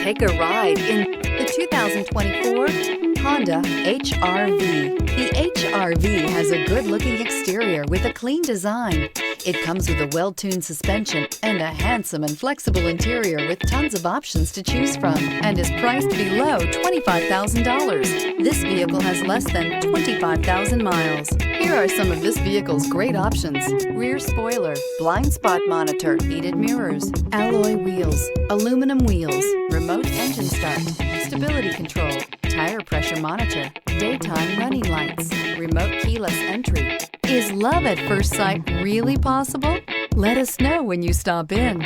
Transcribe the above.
Take a ride in the 2024 Honda HR-V. The HR-V has a good-looking exterior with a clean design. It comes with a well-tuned suspension and a handsome and flexible interior with tons of options to choose from and is priced below $25,000. This vehicle has less than 25,000 miles. Here are some of this vehicle's great options: rear spoiler, blind spot monitor, heated mirrors, alloy wheels, aluminum wheels, remote engine start, stability control, tire pressure monitor, daytime running lights, remote keyless entry. Is love at first sight really possible? Let us know when you stop in.